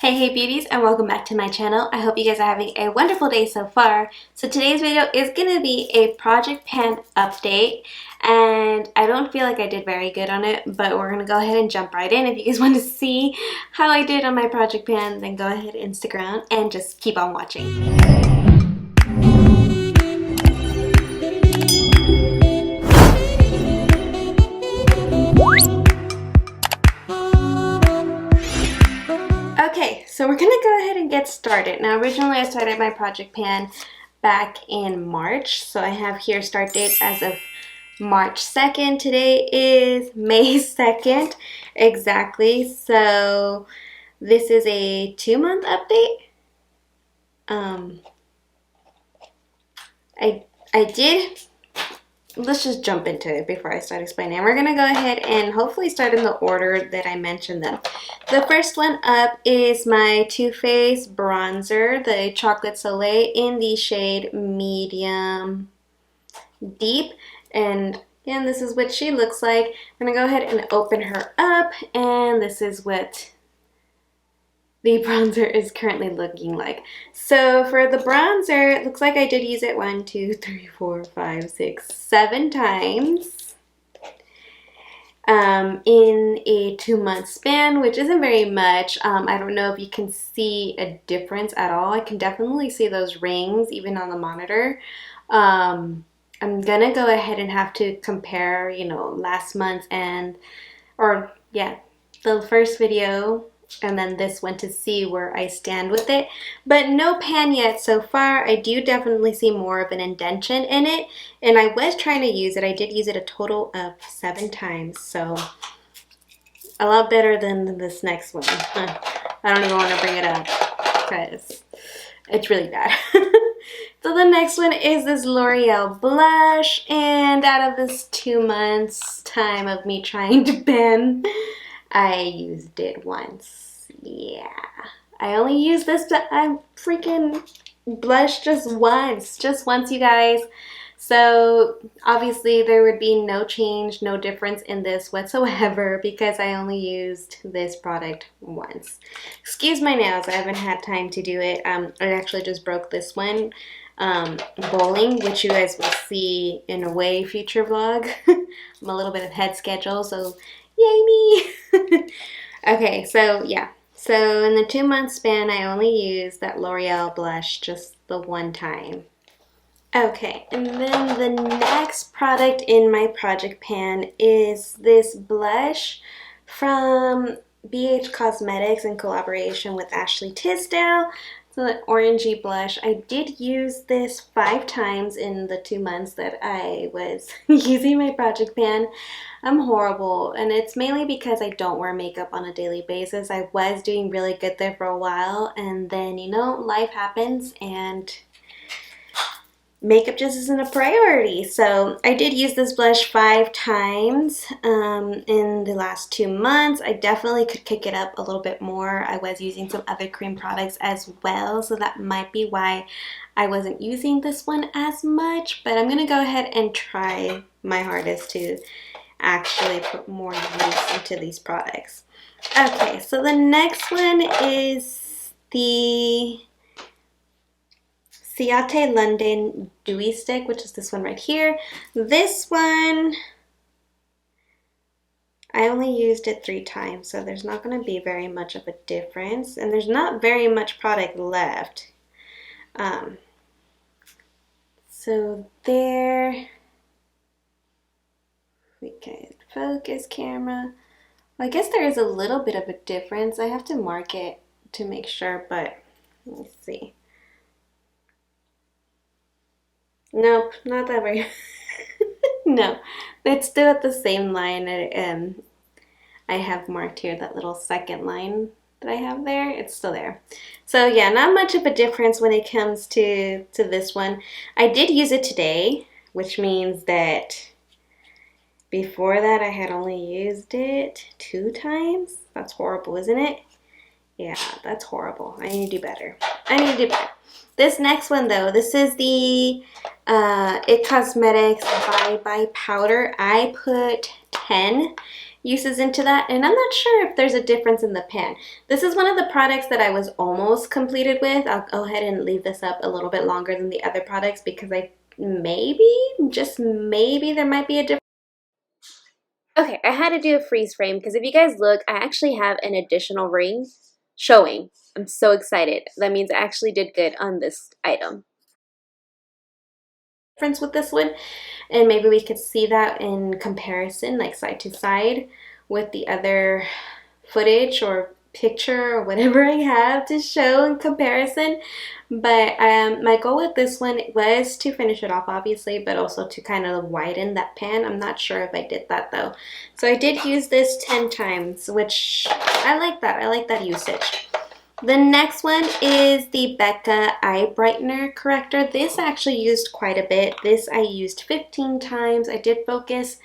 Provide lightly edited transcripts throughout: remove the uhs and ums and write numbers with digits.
Hey beauties, and welcome back to my channel. I hope you guys are having a wonderful day so far. So today's video is going to be a project pan update, and I don't feel like I did very good on it, but we're going to go ahead and jump right in. If you guys want to see how I did on my project pan, then go ahead and stick around and just keep on watching. Okay, so we're gonna go ahead and get started. Now, originally I started my project pan back in March, so I have here start date as of March 2nd. Today is May 2nd, exactly. So this is a 2-month update. Let's just jump into it before I start explaining. We're gonna go ahead and hopefully start in the order that I mentioned them. The first one up is my Too Faced bronzer, the Chocolate Soleil in the shade Medium Deep. And again, this is what she looks like. I'm gonna go ahead and open her up, and this is what the bronzer is currently looking like. So for the bronzer, it looks like I did use it 1, 2, 3, 4, 5, 6, 7 times in a 2-month span, which isn't very much. I don't know if you can see a difference at all. I can definitely see those rings even on the monitor. I'm gonna go ahead and have to compare, last month the first video and then this one to see where I stand with it, but no pan yet so far. I do definitely see more of an indentation in it, and I was trying to use it. I did use it a total of 7 times, so a lot better than this next one. I don't even want to bring it up because it's really bad. So the next one is this L'Oreal blush, and out of this 2 months time of me trying to pan, I used it once. Yeah, I only used this freaking blush just once, you guys. So obviously there would be no change, no difference in this whatsoever because I only used this product once. Excuse my nails, I haven't had time to do it. I actually just broke this one bowling, which you guys will see in a way future vlog. I'm a little bit ahead schedule, so yay me. Okay, so yeah. So in the 2-month span, I only used that L'Oreal blush just the one time. Okay, and then the next product in my project pan is this blush from BH Cosmetics in collaboration with Ashley Tisdale. So an orangey blush. I did use this 5 times in the 2 months that I was using my project pan. I'm horrible, and it's mainly because I don't wear makeup on a daily basis. I was doing really good there for a while, and then, life happens, and makeup just isn't a priority. So I did use this blush 5 times in the last 2 months. I definitely could kick it up a little bit more. I was using some other cream products as well, so that might be why I wasn't using this one as much, but I'm going to go ahead and try my hardest to actually put more use into these products. Okay, so the next one is the Ciate London Dewey Stick, which is this one right here. This one, I only used it 3 times, so there's not going to be very much of a difference, and there's not very much product left. So there, we can focus camera. Well, I guess there is a little bit of a difference. I have to mark it to make sure, but let me see. Nope, not that very. No, it's still at the same line. I have marked here that little second line that I have there. It's still there. So yeah, not much of a difference when it comes to this one. I did use it today, which means that before that I had only used it 2 times. That's horrible, isn't it? Yeah, that's horrible. I need to do better. This next one though, this is the It Cosmetics Bye Bye Powder. I put 10 uses into that, and I'm not sure if there's a difference in the pan. This is one of the products that I was almost completed with. I'll go ahead and leave this up a little bit longer than the other products because just maybe there might be a difference. Okay, I had to do a freeze frame because if you guys look, I actually have an additional ring showing. I'm so excited. That means I actually did good on this item. Difference with this one, and maybe we could see that in comparison, like side to side with the other footage or picture or whatever I have to show in comparison. But my goal with this one was to finish it off, obviously, but also to kind of widen that pan. I'm not sure if I did that though. So I did use this 10 times, which I like that. I like that usage. The next one is the Becca Eye Brightener Corrector. This I actually used quite a bit. This I used 15 times. I did focus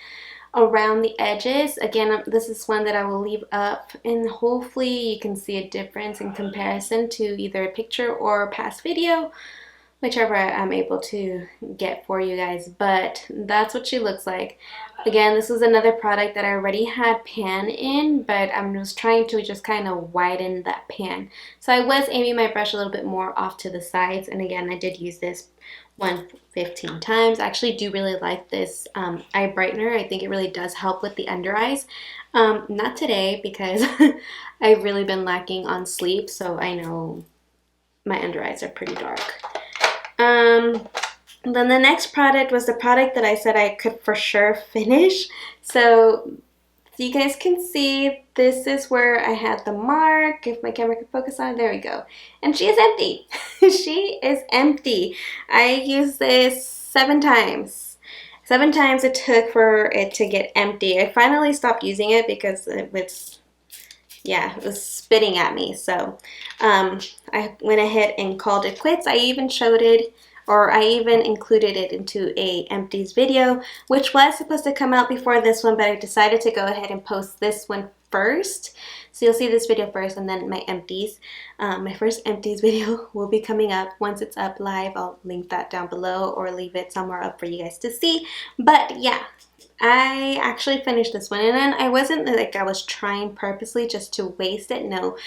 around the edges. Again, this is one that I will leave up, and hopefully you can see a difference in comparison to either a picture or past video, whichever I'm able to get for you guys. But that's what she looks like. Again, this is another product that I already had pan in, but I'm just trying to just kind of widen that pan. So I was aiming my brush a little bit more off to the sides, and again, I did use this one 15 times. I actually do really like this eye brightener. I think it really does help with the under eyes. Not today because I've really been lacking on sleep, so I know my under eyes are pretty dark. Then the next product was the product that I said I could for sure finish. So you guys can see, this is where I had the mark. If my camera can focus on it, there we go. And she is empty. She is empty. I used this 7 times. 7 times it took for it to get empty. I finally stopped using it because it was spitting at me. So I went ahead and called it quits. I even included it into a empties video, which was supposed to come out before this one, but I decided to go ahead and post this one first. So you'll see this video first and then my empties. My first empties video will be coming up. Once it's up live, I'll link that down below or leave it somewhere up for you guys to see. But yeah, I actually finished this one, and then I wasn't like I was trying purposely just to waste it. No,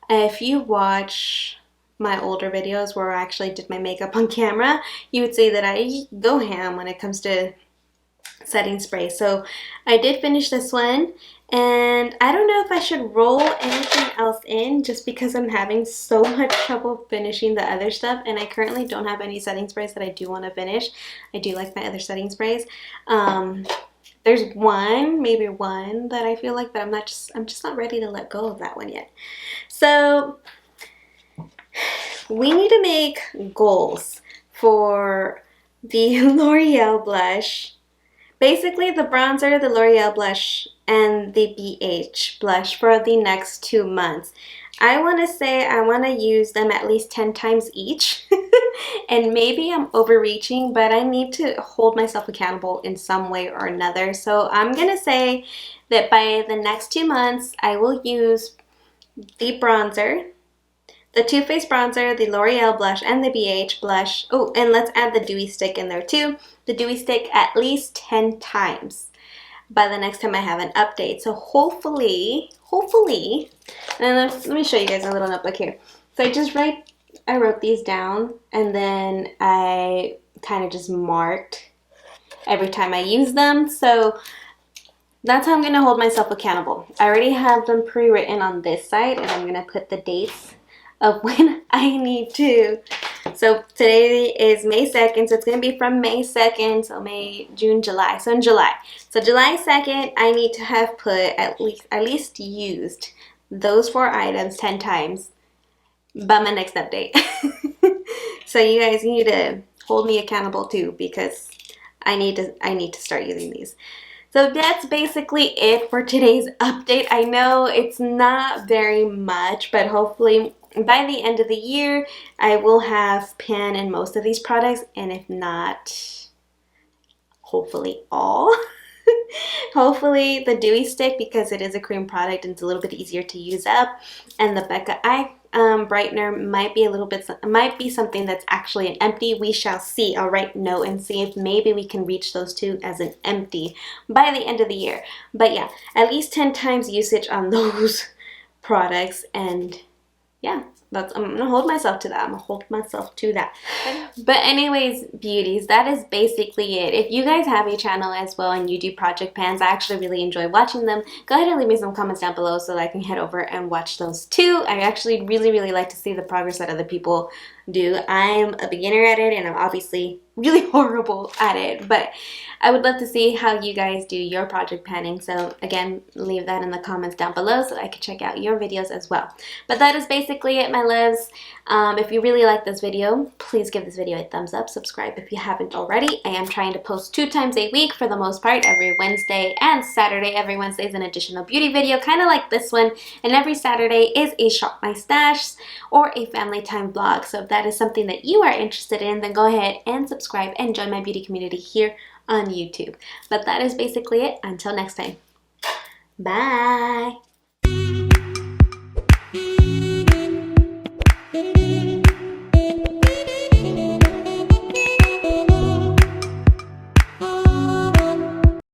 if you watch my older videos where I actually did my makeup on camera, you would see that I go ham when it comes to setting spray. So I did finish this one, and I don't know if I should roll anything else in just because I'm having so much trouble finishing the other stuff, and I currently don't have any setting sprays that I do want to finish. I do like my other setting sprays. There's maybe one that I feel like, but I'm just not ready to let go of that one yet. So we need to make goals for the L'Oreal blush. Basically the bronzer, the L'Oreal blush, and the BH blush for the next 2 months. I want to say I want to use them at least 10 times each. And maybe I'm overreaching, but I need to hold myself accountable in some way or another. So I'm going to say that by the next 2 months, I will use the bronzer, the Too Faced bronzer, the L'Oreal blush, and the BH blush. Oh, and let's add the Dewey stick in there too. The Dewey stick at least 10 times by the next time I have an update. So hopefully, and let me show you guys a little notebook here. So I wrote these down, and then I kind of just marked every time I use them. So that's how I'm going to hold myself accountable. I already have them pre-written on this side, and I'm going to put the dates of when I need to. So today is May 2nd, so it's going to be from May 2nd, so May, June, July. So in July. So July 2nd, I need to have put at least used those 4 items 10 times by my next update. So you guys need to hold me accountable too, because I need to start using these. So that's basically it for today's update. I know it's not very much, but hopefully by the end of the year, I will have pan in most of these products, and if not, hopefully all. Hopefully the Dewey stick, because it is a cream product and it's a little bit easier to use up, and the Becca Eye brightener might be a little bit, might be something that's actually an empty. We shall see. I'll write no and see if maybe we can reach those two as an empty by the end of the year. But yeah, at least 10 times usage on those products, and yeah, I'm gonna hold myself to that. I'm gonna hold myself to that. But anyways, beauties, that is basically it. If you guys have a channel as well and you do project pans, I actually really enjoy watching them. Go ahead and leave me some comments down below so that I can head over and watch those too. I actually really like to see the progress that other people do. I'm a beginner at it and I'm obviously really horrible at it, but I would love to see how you guys do your project panning. So again, leave that in the comments down below so I can check out your videos as well. But that is basically it, my loves. If you really like this video, please give this video a thumbs up. Subscribe if you haven't already. I am trying to post 2 times a week for the most part, every Wednesday and Saturday. Every Wednesday is an additional beauty video, kind of like this one, and every Saturday is a shop my stash or a family time vlog. So if that is something that you are interested in, then go ahead and subscribe and join my beauty community here on YouTube. But that is basically it. Until next time. Bye.